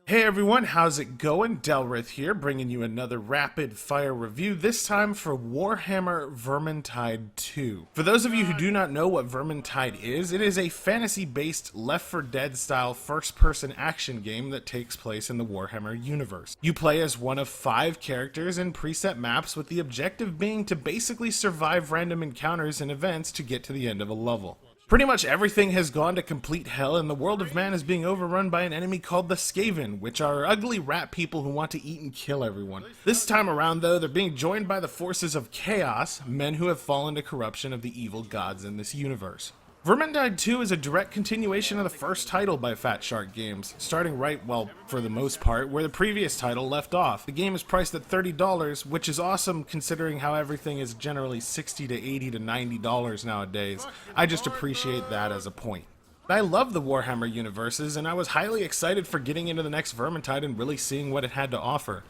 Hey everyone, how's it going? Delrith here, bringing you another rapid fire review, this time for Warhammer Vermintide II. For those of you who do not know what Vermintide is, it is a fantasy-based Left 4 Dead style first-person action game that takes place in the Warhammer universe. You play as one of 5 characters in preset maps, with the objective being to basically survive random encounters and events to get to the end of a level. Pretty much everything has gone to complete hell, and the world of man is being overrun by an enemy called the Skaven, which are ugly rat people who want to eat and kill everyone. This time around, though, they're being joined by the forces of chaos, men who have fallen to corruption of the evil gods in this universe. Vermintide II is a direct continuation of the first title by Fat Shark Games, starting right, well, for the most part, where the previous title left off. The game is priced at $30, which is awesome considering how everything is generally $60 to $80 to $90 nowadays. I just appreciate that as a point. I love the Warhammer universes, and I was highly excited for getting into the next Vermintide and really seeing what it had to offer.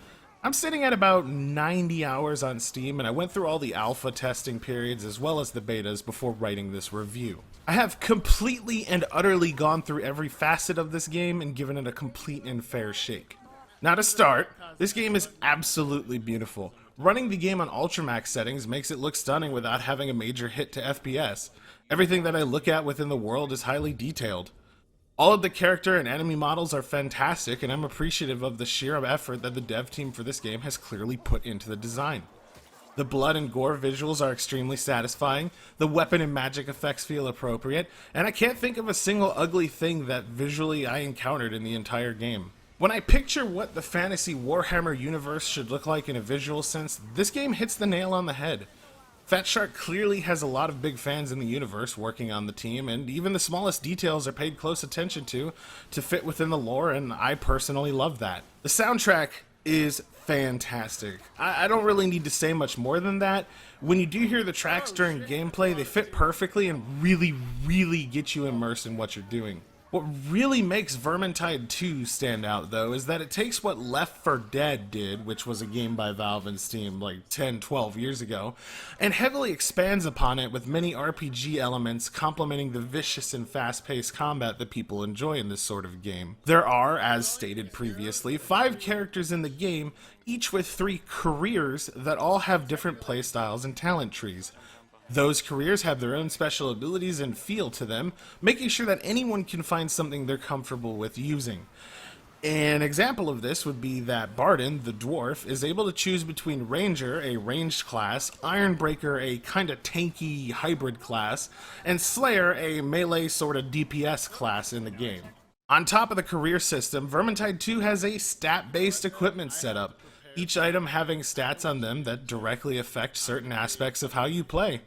I'm sitting at about 90 hours on Steam, and I went through all the alpha testing periods as well as the betas before writing this review. I have completely and utterly gone through every facet of this game and given it a complete and fair shake. Now to start, this game is absolutely beautiful. Running the game on Ultramax settings makes it look stunning without having a major hit to FPS. Everything that I look at within the world is highly detailed. All of the character and enemy models are fantastic, and I'm appreciative of the sheer effort that the dev team for this game has clearly put into the design. The blood and gore visuals are extremely satisfying, the weapon and magic effects feel appropriate, and I can't think of a single ugly thing that visually I encountered in the entire game. When I picture what the fantasy Warhammer universe should look like in a visual sense, this game hits the nail on the head. Fat Shark clearly has a lot of big fans in the universe working on the team, and even the smallest details are paid close attention to fit within the lore, and I personally love that. The soundtrack is fantastic. I don't really need to say much more than that. When you do hear the tracks during gameplay, they fit perfectly and really get you immersed in what you're doing. What really makes Vermintide 2 stand out, though, is that it takes what Left 4 Dead did, which was a game by Valve and Steam like 10-12 years ago, and heavily expands upon it with many RPG elements complementing the vicious and fast-paced combat that people enjoy in this sort of game. There are, as stated previously, 5 characters in the game, each with 3 careers that all have different playstyles and talent trees. Those careers have their own special abilities and feel to them, making sure that anyone can find something they're comfortable with using. An example of this would be that Barden, the dwarf, is able to choose between Ranger, a ranged class, Ironbreaker, a kinda tanky hybrid class, and Slayer, a melee sorta DPS class in the game. On top of the career system, Vermintide 2 has a stat-based equipment setup, each item having stats on them that directly affect certain aspects of how you play.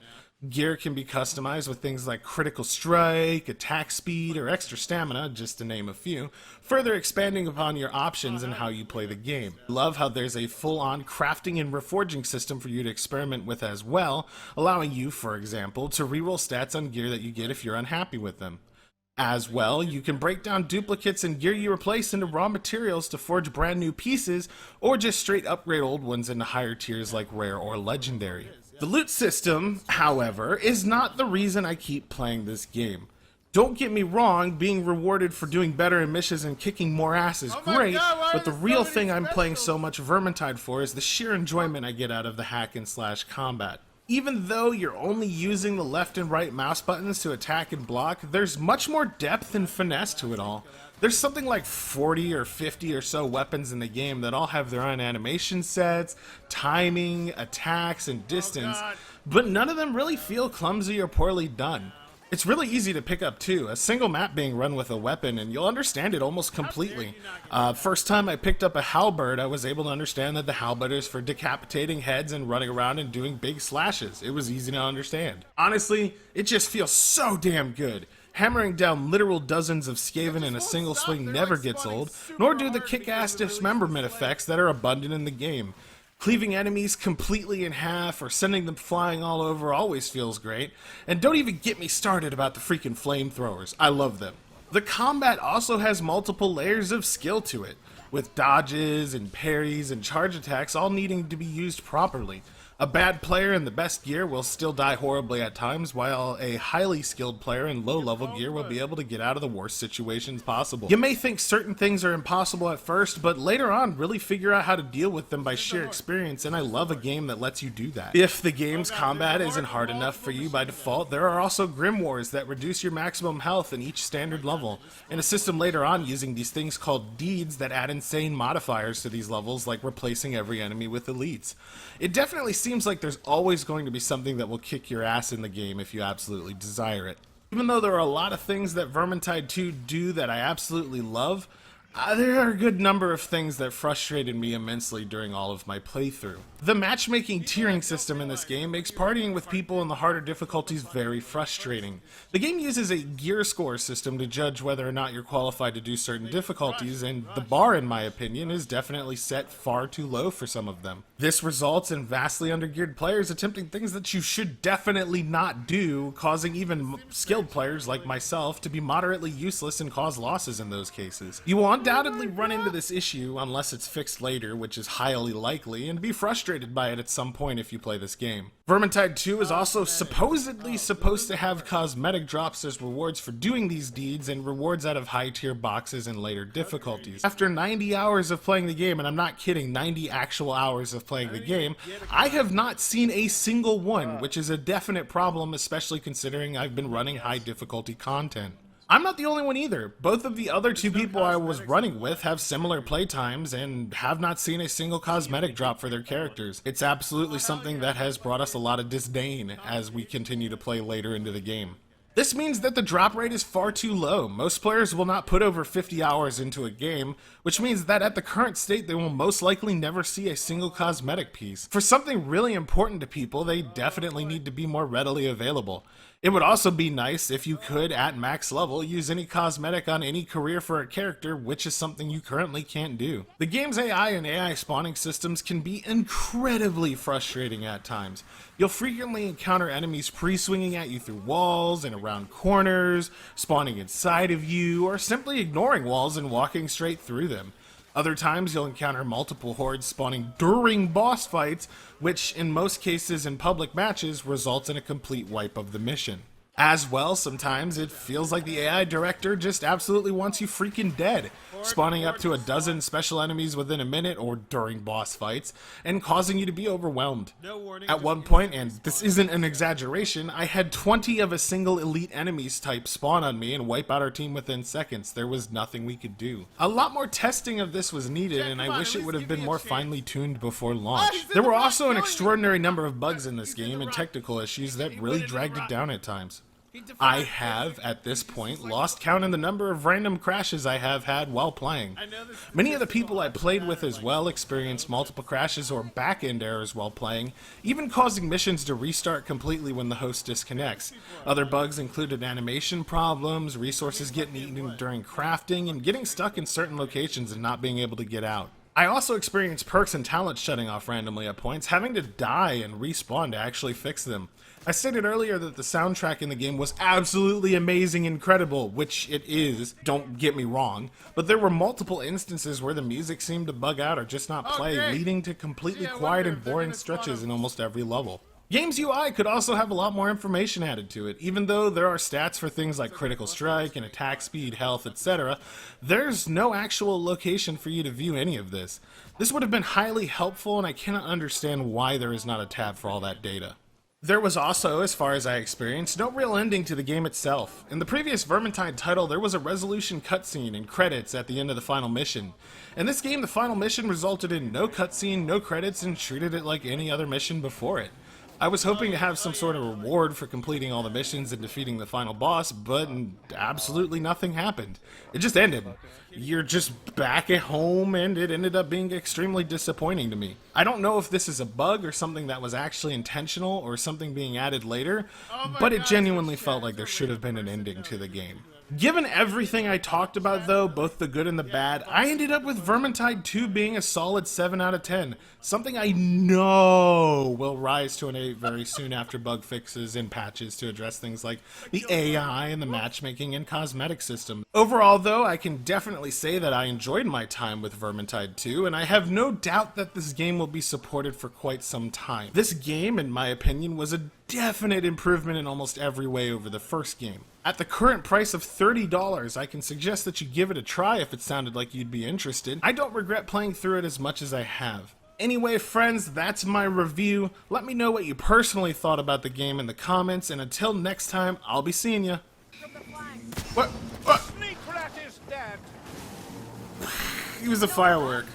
Gear can be customized with things like critical strike, attack speed, or extra stamina, just to name a few, further expanding upon your options and how you play the game. Love how there's a full-on crafting and reforging system for you to experiment with as well, allowing you, for example, to reroll stats on gear that you get if you're unhappy with them. As well, you can break down duplicates and gear you replace into raw materials to forge brand new pieces, or just straight upgrade old ones into higher tiers like rare or legendary. The loot system, however, is not the reason I keep playing this game. Don't get me wrong, being rewarded for doing better in missions and kicking more ass is great, but the real thing I'm playing so much Vermintide for is the sheer enjoyment I get out of the hack and slash combat. Even though you're only using the left and right mouse buttons to attack and block, there's much more depth and finesse to it all. There's something like 40 or 50 or so weapons in the game that all have their own animation sets, timing, attacks, and distance, but none of them really feel clumsy or poorly done. It's really easy to pick up too, a single map being run with a weapon, and you'll understand it almost completely. First time I picked up a halberd, I was able to understand that the halberd is for decapitating heads and running around and doing big slashes. It was easy to understand. Honestly, it just feels so damn good. Hammering down literal dozens of Skaven in a single swing never gets old, nor do the kick-ass dismemberment effects that are abundant in the game. Cleaving enemies completely in half or sending them flying all over always feels great, and don't even get me started about the freaking flamethrowers. I love them. The combat also has multiple layers of skill to it, with dodges and parries and charge attacks all needing to be used properly. A bad player in the best gear will still die horribly at times, while a highly skilled player in low-level gear will be able to get out of the worst situations possible. You may think certain things are impossible at first, but later on really figure out how to deal with them by sheer experience, and I love a game that lets you do that. If the game's combat isn't hard enough for you by default, there are also Grim Wars that reduce your maximum health in each standard level, and a system later on using these things called deeds that add insane modifiers to these levels, like replacing every enemy with elites. It definitely seems like there's always going to be something that will kick your ass in the game if you absolutely desire it. Even though there are a lot of things that Vermintide 2 do that I absolutely love, there are a good number of things that frustrated me immensely during all of my playthrough. The matchmaking tiering system in this game makes partying with people in the harder difficulties very frustrating. The game uses a gear score system to judge whether or not you're qualified to do certain difficulties, and the bar, in my opinion, is definitely set far too low for some of them. This results in vastly undergeared players attempting things that you should definitely not do, causing even skilled players like myself to be moderately useless and cause losses in those cases. You will undoubtedly run into this issue unless it's fixed later, which is highly likely, and be frustrated by it at some point if you play this game. Vermintide 2 is also supposedly supposed to have cosmetic drops as rewards for doing these deeds and rewards out of high tier boxes in later difficulties. After 90 hours of playing the game, and I'm not kidding, 90 actual hours of playing the game, I have not seen a single one, which is a definite problem, especially considering I've been running high difficulty content. I'm not the only one either. Both of the other two people I was running with have similar playtimes and have not seen a single cosmetic drop for their characters. It's absolutely something that has brought us a lot of disdain as we continue to play later into the game. This means that the drop rate is far too low. Most players will not put over 50 hours into a game, which means that at the current state they will most likely never see a single cosmetic piece. For something really important to people, they definitely need to be more readily available. It would also be nice if you could, at max level, use any cosmetic on any career for a character, which is something you currently can't do. The game's AI and AI spawning systems can be incredibly frustrating at times. You'll frequently encounter enemies pre-swinging at you through walls and around corners, spawning inside of you, or simply ignoring walls and walking straight through them. Other times you'll encounter multiple hordes spawning during boss fights, which in most cases in public matches results in a complete wipe of the mission. As well, sometimes it feels like the AI director just absolutely wants you freaking dead, spawning up to a dozen special enemies within a minute or during boss fights, and causing you to be overwhelmed. At one point, and this isn't an exaggeration, I had 20 of a single elite enemies type spawn on me and wipe out our team within seconds. There was nothing we could do. A lot more testing of this was needed, and I wish it would have been more finely tuned before launch. There were also an extraordinary number of bugs in this game and technical issues that really dragged it down at times. I have, at this point, lost count in the number of random crashes I have had while playing. Many of the people I played with as well experienced multiple crashes or back-end errors while playing, even causing missions to restart completely when the host disconnects. Other bugs included animation problems, resources getting eaten during crafting, and getting stuck in certain locations and not being able to get out. I also experienced perks and talents shutting off randomly at points, having to die and respawn to actually fix them. I stated earlier that the soundtrack in the game was absolutely amazing and incredible, which it is, don't get me wrong, but there were multiple instances where the music seemed to bug out or just not play, leading to completely quiet and boring stretches in almost every level. Game's UI could also have a lot more information added to it. Even though there are stats for things like critical strike and attack speed, health, etc., there's no actual location for you to view any of this. This would have been highly helpful, and I cannot understand why there is not a tab for all that data. There was also, as far as I experienced, no real ending to the game itself. In the previous Vermintide title, there was a resolution cutscene and credits at the end of the final mission. In this game, the final mission resulted in no cutscene, no credits, and treated it like any other mission before it. I was hoping to have some sort of reward for completing all the missions and defeating the final boss, but absolutely nothing happened. It just ended. You're just back at home, and it ended up being extremely disappointing to me. I don't know if this is a bug or something that was actually intentional or something being added later, but it genuinely felt like there should have been an ending to the game. Given everything I talked about though, both the good and the bad, I ended up with Vermintide 2 being a solid 7 out of 10. Something I know will rise to an 8 very soon after bug fixes and patches to address things like the AI and the matchmaking and cosmetic system. Overall though, I can definitely say that I enjoyed my time with Vermintide 2, and I have no doubt that this game will be supported for quite some time. This game, in my opinion, was a definite improvement in almost every way over the first game. At the current price of $30, I can suggest that you give it a try if it sounded like you'd be interested. I don't regret playing through it as much as I have. Anyway, friends, that's my review. Let me know what you personally thought about the game in the comments, and until next time, I'll be seeing ya. What? Sneak rat is dead. He was a firework.